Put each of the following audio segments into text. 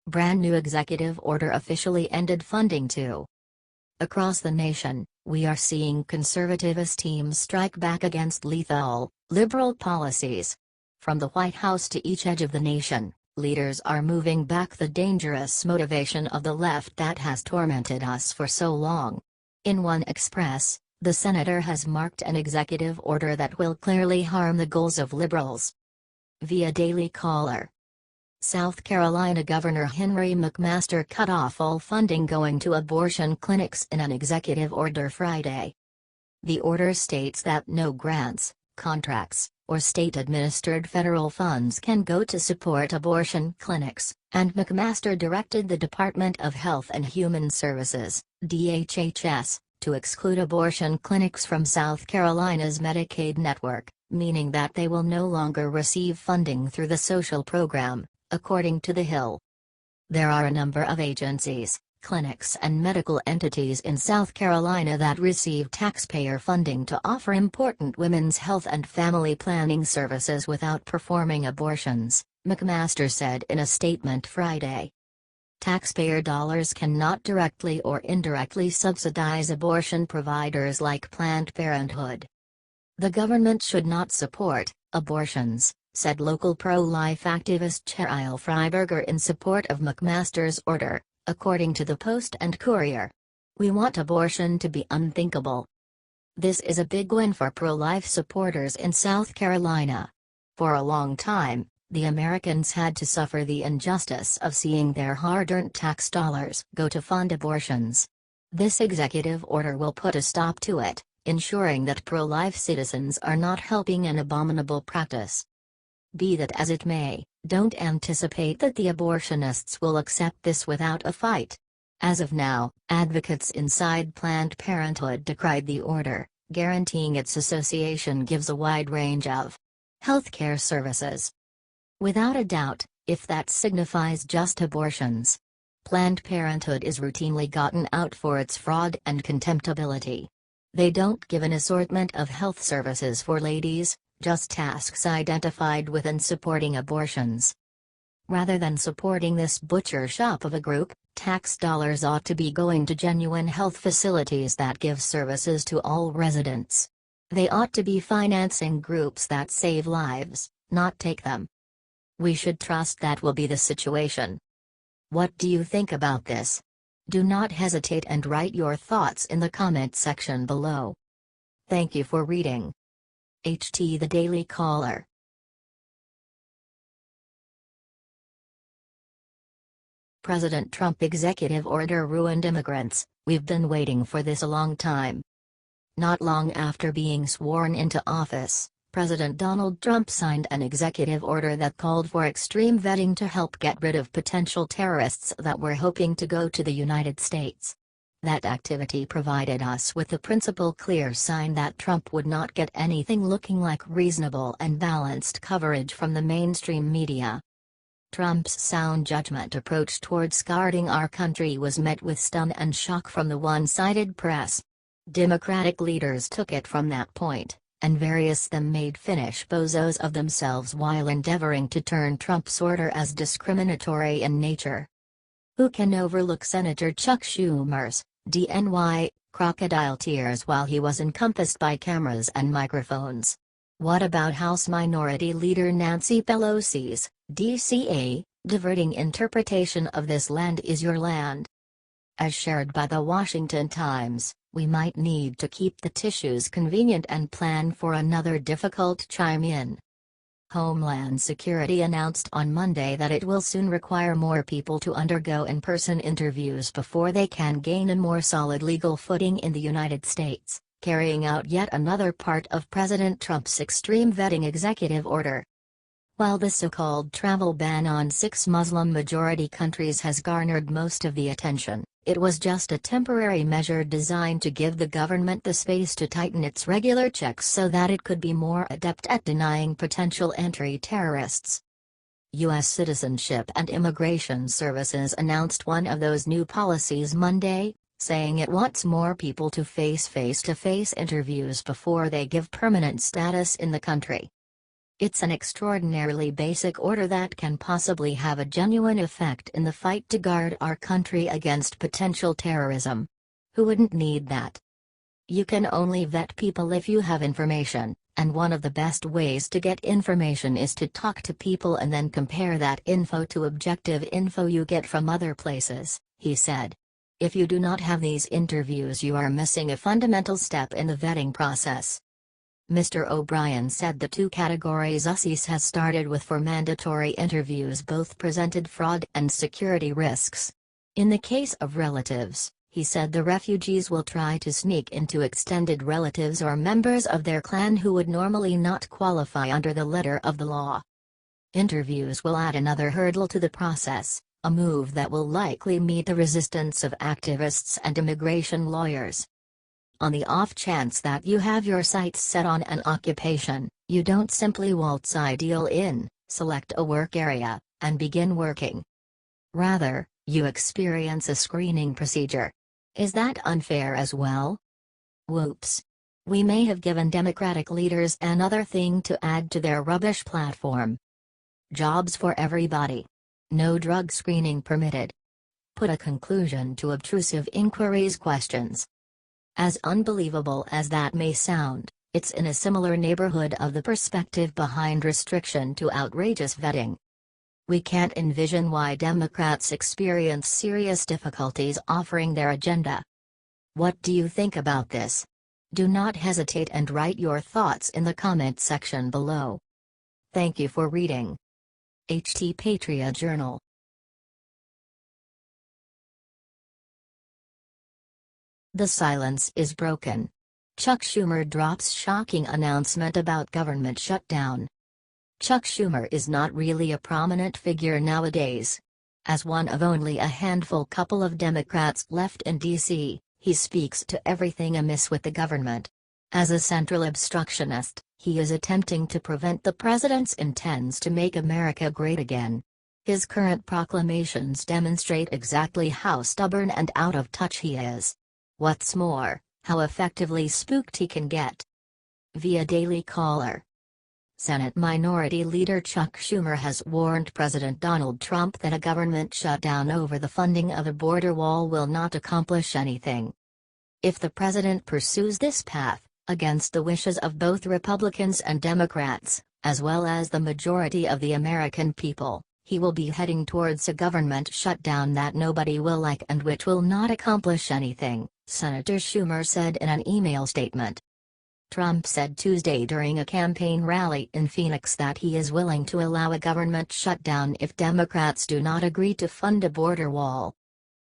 Brand new executive order officially ended funding to. Across the nation, we are seeing conservativist teams strike back against lethal, liberal policies. From the White House to each edge of the nation, leaders are moving back the dangerous motivation of the left that has tormented us for so long. In one express, the senator has marked an executive order that will clearly harm the goals of liberals. Via Daily Caller. South Carolina Governor Henry McMaster cut off all funding going to abortion clinics in an executive order Friday. The order states that no grants, contracts, or state-administered federal funds can go to support abortion clinics, and McMaster directed the Department of Health and Human Services, DHHS, to exclude abortion clinics from South Carolina's Medicaid network, meaning that they will no longer receive funding through the social program, according to The Hill. There are a number of agencies, clinics and medical entities in South Carolina that receive taxpayer funding to offer important women's health and family planning services without performing abortions, McMaster said in a statement Friday. Taxpayer dollars cannot directly or indirectly subsidize abortion providers like Planned Parenthood. The government should not support abortions, said local pro-life activist Cheryl Freiberger in support of McMaster's order, according to the Post and Courier. We want abortion to be unthinkable. This is a big win for pro-life supporters in South Carolina. For a long time, the Americans had to suffer the injustice of seeing their hard-earned tax dollars go to fund abortions. This executive order will put a stop to it, ensuring that pro-life citizens are not helping an abominable practice. Be that as it may, don't anticipate that the abortionists will accept this without a fight. As of now, advocates inside Planned Parenthood decried the order, guaranteeing its association gives a wide range of healthcare services. Without a doubt, if that signifies just abortions. Planned Parenthood is routinely gotten out for its fraud and contemptibility. They don't give an assortment of health services for ladies, just tasks identified with and supporting abortions. Rather than supporting this butcher shop of a group, tax dollars ought to be going to genuine health facilities that give services to all residents. They ought to be financing groups that save lives, not take them. We should trust that will be the situation. What do you think about this? Do not hesitate and write your thoughts in the comment section below. Thank you for reading. HT The Daily Caller. President Trump executive order ruined immigrants. We've been waiting for this a long time. Not long after being sworn into office, President Donald Trump signed an executive order that called for extreme vetting to help get rid of potential terrorists that were hoping to go to the United States. That activity provided us with the principal clear sign that Trump would not get anything looking like reasonable and balanced coverage from the mainstream media. Trump's sound judgment approach towards guarding our country was met with stun and shock from the one-sided press. Democratic leaders took it from that point, and various them made Finnish bozos of themselves while endeavoring to turn Trump's order as discriminatory in nature. Who can overlook Senator Chuck Schumer's DNY crocodile tears while he was encompassed by cameras and microphones? What about House Minority Leader Nancy Pelosi's DCA diverting interpretation of "this land is your land"? As shared by the Washington Times, we might need to keep the tissues convenient and plan for another difficult chime-in. Homeland Security announced on Monday that it will soon require more people to undergo in-person interviews before they can gain a more solid legal footing in the United States, carrying out yet another part of President Trump's extreme vetting executive order. While the so-called travel ban on 6 Muslim-majority countries has garnered most of the attention, it was just a temporary measure designed to give the government the space to tighten its regular checks so that it could be more adept at denying potential entry terrorists. U.S. Citizenship and Immigration Services announced one of those new policies Monday, saying it wants more people to face face-to-face interviews before they give permanent status in the country. It's an extraordinarily basic order that can possibly have a genuine effect in the fight to guard our country against potential terrorism. Who wouldn't need that? You can only vet people if you have information, and one of the best ways to get information is to talk to people and then compare that info to objective info you get from other places, he said. If you do not have these interviews, you are missing a fundamental step in the vetting process. Mr. O'Brien said the two categories USCIS has started with for mandatory interviews both presented fraud and security risks. In the case of relatives, he said the refugees will try to sneak into extended relatives or members of their clan who would normally not qualify under the letter of the law. Interviews will add another hurdle to the process, a move that will likely meet the resistance of activists and immigration lawyers. On the off chance that you have your sights set on an occupation, you don't simply waltz ideal in, select a work area, and begin working. Rather, you experience a screening procedure. Is that unfair as well? Whoops. We may have given Democratic leaders another thing to add to their rubbish platform. Jobs for everybody. No drug screening permitted. Put a conclusion to obtrusive inquiries questions. As unbelievable as that may sound, it's in a similar neighborhood of the perspective behind restriction to outrageous vetting. We can't envision why Democrats experience serious difficulties offering their agenda. What do you think about this? Do not hesitate and write your thoughts in the comment section below. Thank you for reading. HT Patria Journal. The silence is broken. Chuck Schumer drops shocking announcement about government shutdown. Chuck Schumer is not really a prominent figure nowadays. As one of only a couple of Democrats left in D.C., he speaks to everything amiss with the government. As a central obstructionist, he is attempting to prevent the president's intents to make America great again. His current proclamations demonstrate exactly how stubborn and out of touch he is. What's more, how effectively spooked he can get. Via Daily Caller. Senate Minority Leader Chuck Schumer has warned President Donald Trump that a government shutdown over the funding of a border wall will not accomplish anything. If the president pursues this path, against the wishes of both Republicans and Democrats, as well as the majority of the American people, he will be heading towards a government shutdown that nobody will like and which will not accomplish anything, Senator Schumer said in an email statement. Trump said Tuesday during a campaign rally in Phoenix that he is willing to allow a government shutdown if Democrats do not agree to fund a border wall.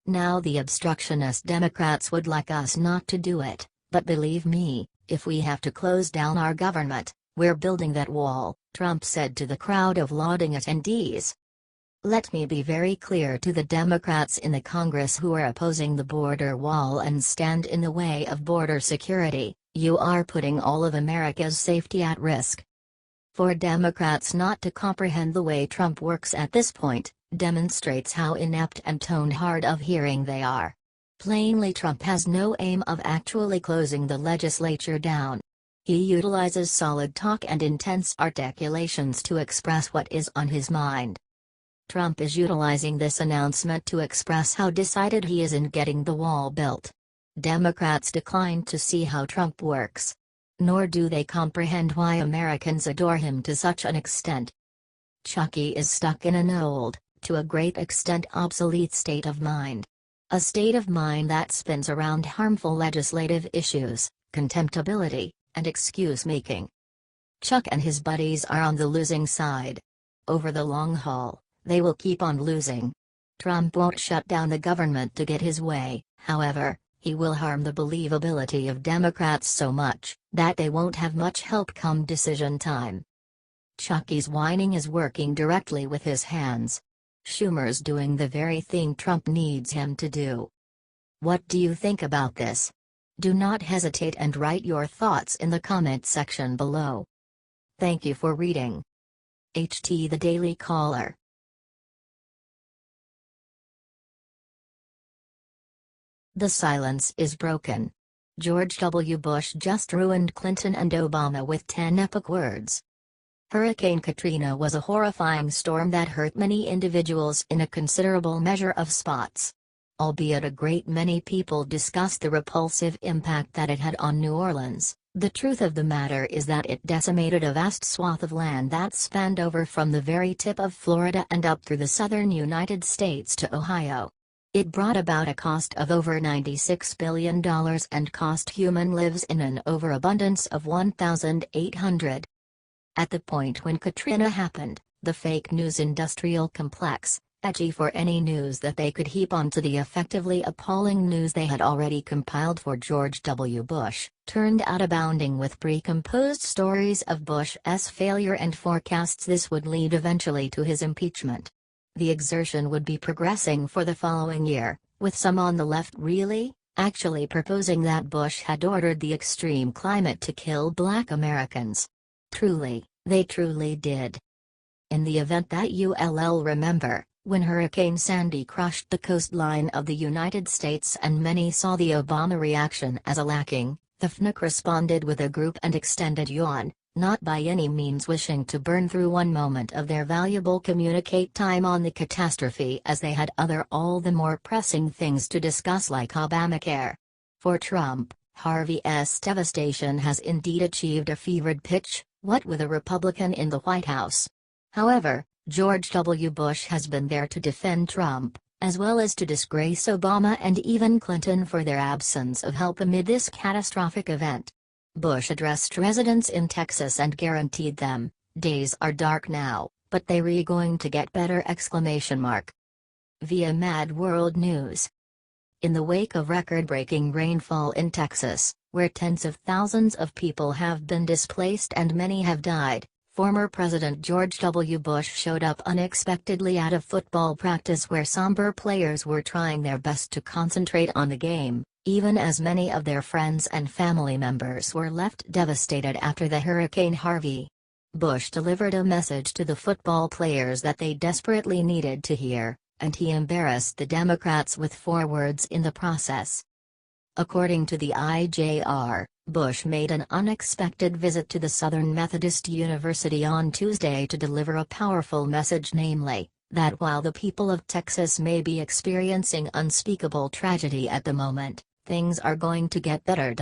Now the obstructionist Democrats would like us not to do it, but believe me, if we have to close down our government, we're building that wall, Trump said to the crowd of lauding attendees. Let me be very clear to the Democrats in the Congress who are opposing the border wall and stand in the way of border security, you are putting all of America's safety at risk. For Democrats not to comprehend the way Trump works at this point, demonstrates how inept and tone-hard of hearing they are. Plainly, Trump has no aim of actually closing the legislature down. He utilizes solid talk and intense articulations to express what is on his mind. Trump is utilizing this announcement to express how decided he is in getting the wall built. Democrats decline to see how Trump works. Nor do they comprehend why Americans adore him to such an extent. Chucky is stuck in an old, to a great extent obsolete state of mind. A state of mind that spins around harmful legislative issues, contemptibility, and excuse-making. Chuck and his buddies are on the losing side. Over the long haul, they will keep on losing. Trump won't shut down the government to get his way, however, he will harm the believability of Democrats so much, that they won't have much help come decision time. Chucky's whining is working directly with his hands. Schumer's doing the very thing Trump needs him to do. What do you think about this? Do not hesitate and write your thoughts in the comment section below. Thank you for reading. HT The Daily Caller. The silence is broken. George W. Bush just ruined Clinton and Obama with 10 epic words. Hurricane Katrina was a horrifying storm that hurt many individuals in a considerable measure of spots. Albeit a great many people discussed the repulsive impact that it had on New Orleans, the truth of the matter is that it decimated a vast swath of land that spanned over from the very tip of Florida and up through the southern United States to Ohio. It brought about a cost of over $96 billion and cost human lives in an overabundance of 1,800. At the point when Katrina happened, the fake news industrial complex, edgy for any news that they could heap onto the effectively appalling news they had already compiled for George W. Bush, turned out abounding with pre-composed stories of Bush's failure and forecasts this would lead eventually to his impeachment. The exertion would be progressing for the following year, with some on the left actually proposing that Bush had ordered the extreme climate to kill Black Americans. They truly did. In the event that you'll remember, when Hurricane Sandy crushed the coastline of the United States and many saw the Obama reaction as a lacking, the FNC responded with a group and extended yawn, not by any means wishing to burn through one moment of their valuable communicate time on the catastrophe as they had other all the more pressing things to discuss like Obamacare. For Trump, Harvey's devastation has indeed achieved a fevered pitch, what with a Republican in the White House. However, George W. Bush has been there to defend Trump, as well as to disgrace Obama and even Clinton for their absence of help amid this catastrophic event. Bush addressed residents in Texas and guaranteed them, "Days are dark now, but they're going to get better!" Via Mad World News. In the wake of record-breaking rainfall in Texas, where tens of thousands of people have been displaced and many have died, former President George W. Bush showed up unexpectedly at a football practice where somber players were trying their best to concentrate on the game, even as many of their friends and family members were left devastated after the Hurricane Harvey. Bush delivered a message to the football players that they desperately needed to hear, and he embarrassed the Democrats with 4 words in the process. According to the IJR, Bush made an unexpected visit to the Southern Methodist University on Tuesday to deliver a powerful message, namely, that while the people of Texas may be experiencing unspeakable tragedy at the moment, things are going to get better.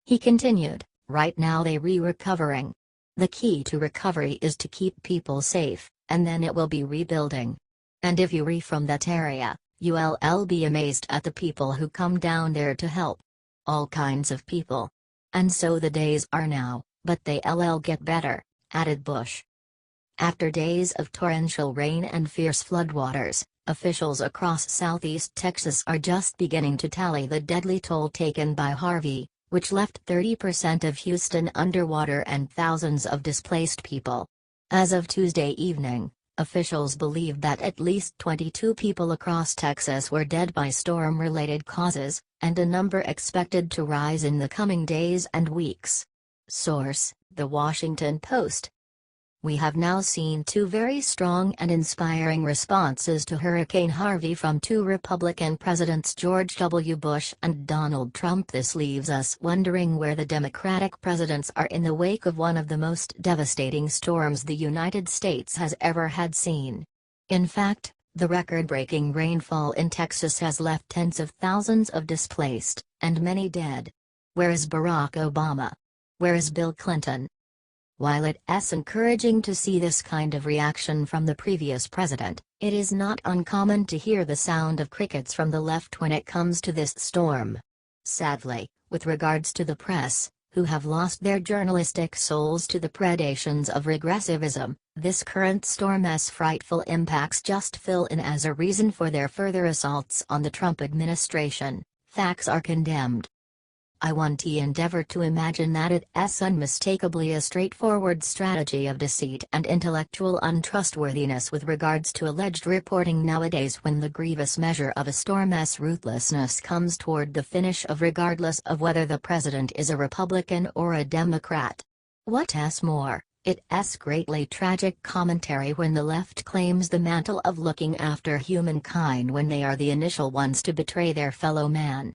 He continued, "Right now they're recovering. The key to recovery is to keep people safe, and then it will be rebuilding. And if you're from that area, you'll be amazed at the people who come down there to help. All kinds of people. And so the days are now, but they'll get better," added Bush. After days of torrential rain and fierce floodwaters, officials across southeast Texas are just beginning to tally the deadly toll taken by Harvey, which left 30% of Houston underwater and thousands of displaced people. As of Tuesday evening, officials believe that at least 22 people across Texas were dead by storm-related causes, and a number expected to rise in the coming days and weeks. Source: The Washington Post. We have now seen 2 very strong and inspiring responses to Hurricane Harvey from 2 Republican presidents, George W. Bush and Donald Trump. This leaves us wondering where the Democratic presidents are in the wake of one of the most devastating storms the United States has ever had seen. In fact, the record-breaking rainfall in Texas has left tens of thousands of displaced, and many dead. Where is Barack Obama? Where is Bill Clinton? While it's encouraging to see this kind of reaction from the previous president, it is not uncommon to hear the sound of crickets from the left when it comes to this storm. Sadly, with regards to the press, who have lost their journalistic souls to the predations of regressivism, this current storm's frightful impacts just fill in as a reason for their further assaults on the Trump administration. Facts are condemned. I want to endeavor to imagine that it's unmistakably a straightforward strategy of deceit and intellectual untrustworthiness with regards to alleged reporting nowadays, when the grievous measure of a storm's ruthlessness comes toward the finish of regardless of whether the president is a Republican or a Democrat. What's more, it's greatly tragic commentary when the left claims the mantle of looking after humankind when they are the initial ones to betray their fellow man.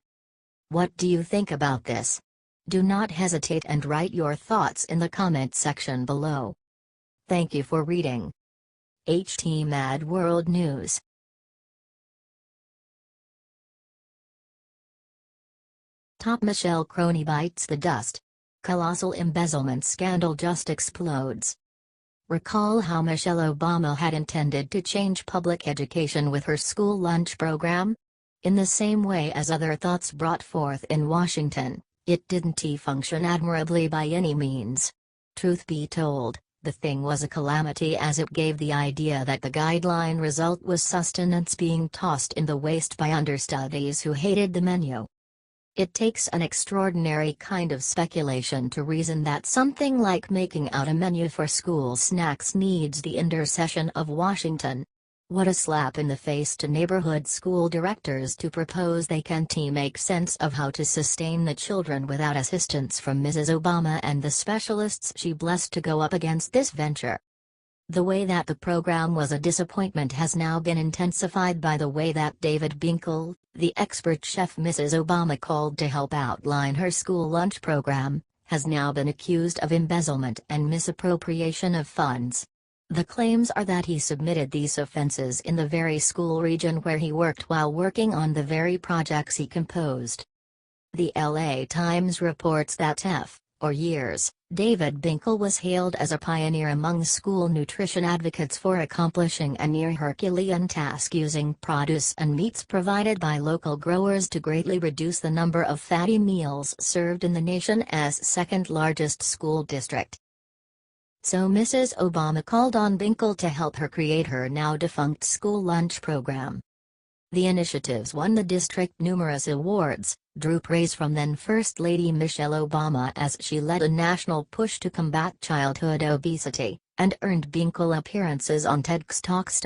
What do you think about this? Do not hesitate and write your thoughts in the comment section below. Thank you for reading. HT Mad World News. Top Michelle Crony bites the dust. Colossal embezzlement scandal just explodes. Recall how Michelle Obama had intended to change public education with her school lunch program? In the same way as other thoughts brought forth in Washington, it didn't function admirably by any means. Truth be told, the thing was a calamity, as it gave the idea that the guideline result was sustenance being tossed in the waste by understudies who hated the menu. It takes an extraordinary kind of speculation to reason that something like making out a menu for school snacks needs the intercession of Washington. What a slap in the face to neighborhood school directors to propose they can't make sense of how to sustain the children without assistance from Mrs. Obama and the specialists she blessed to go up against this venture. The way that the program was a disappointment has now been intensified by the way that David Binkle, the expert chef Mrs. Obama called to help outline her school lunch program, has now been accused of embezzlement and misappropriation of funds. The claims are that he submitted these offenses in the very school region where he worked while working on the very projects he composed. The LA Times reports that for years, David Binkle was hailed as a pioneer among school nutrition advocates for accomplishing a near Herculean task using produce and meats provided by local growers to greatly reduce the number of fatty meals served in the nation's second-largest school district. So Mrs. Obama called on Binkle to help her create her now-defunct school lunch program. The initiatives won the district numerous awards, drew praise from then First Lady Michelle Obama as she led a national push to combat childhood obesity, and earned Binkle appearances on TEDx Talks.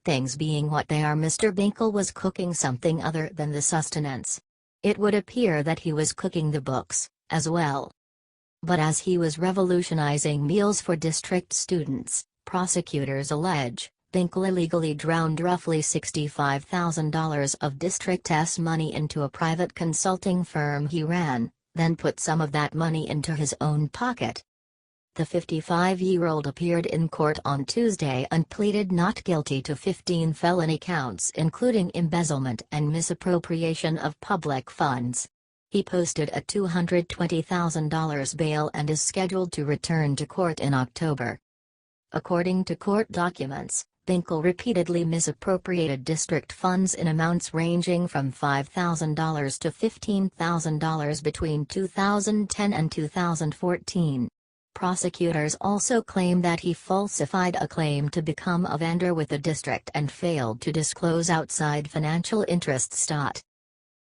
Things being what they are, Mr. Binkle was cooking something other than the sustenance. It would appear that he was cooking the books, as well. But as he was revolutionizing meals for district students, prosecutors allege, Binkle illegally drowned roughly $65,000 of district's money into a private consulting firm he ran, then put some of that money into his own pocket. The 55-year-old appeared in court on Tuesday and pleaded not guilty to 15 felony counts including embezzlement and misappropriation of public funds. He posted a $220,000 bail and is scheduled to return to court in October. According to court documents, Binkle repeatedly misappropriated district funds in amounts ranging from $5,000 to $15,000 between 2010 and 2014. Prosecutors also claim that he falsified a claim to become a vendor with the district and failed to disclose outside financial interests.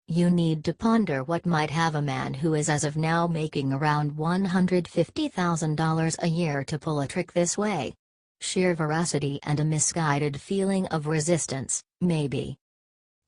You need to ponder what might have a man who is as of now making around $150,000 a year to pull a trick this way. Sheer veracity and a misguided feeling of resistance, maybe.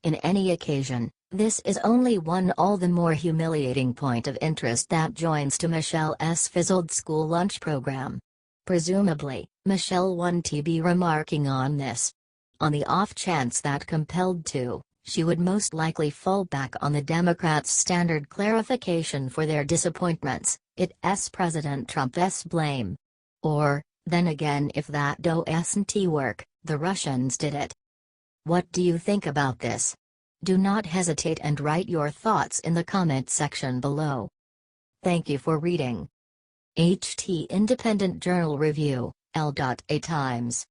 In any occasion, this is only one all the more humiliating point of interest that joins to Michelle's fizzled school lunch program. Presumably, Michelle won to be remarking on this. On the off chance that compelled to, she would most likely fall back on the Democrats' standard clarification for their disappointments, it's President Trump's blame. Or, then again, if that doesn't work, the Russians did it. What do you think about this? Do not hesitate and write your thoughts in the comment section below. Thank you for reading. HT Independent Journal Review, L.A Times.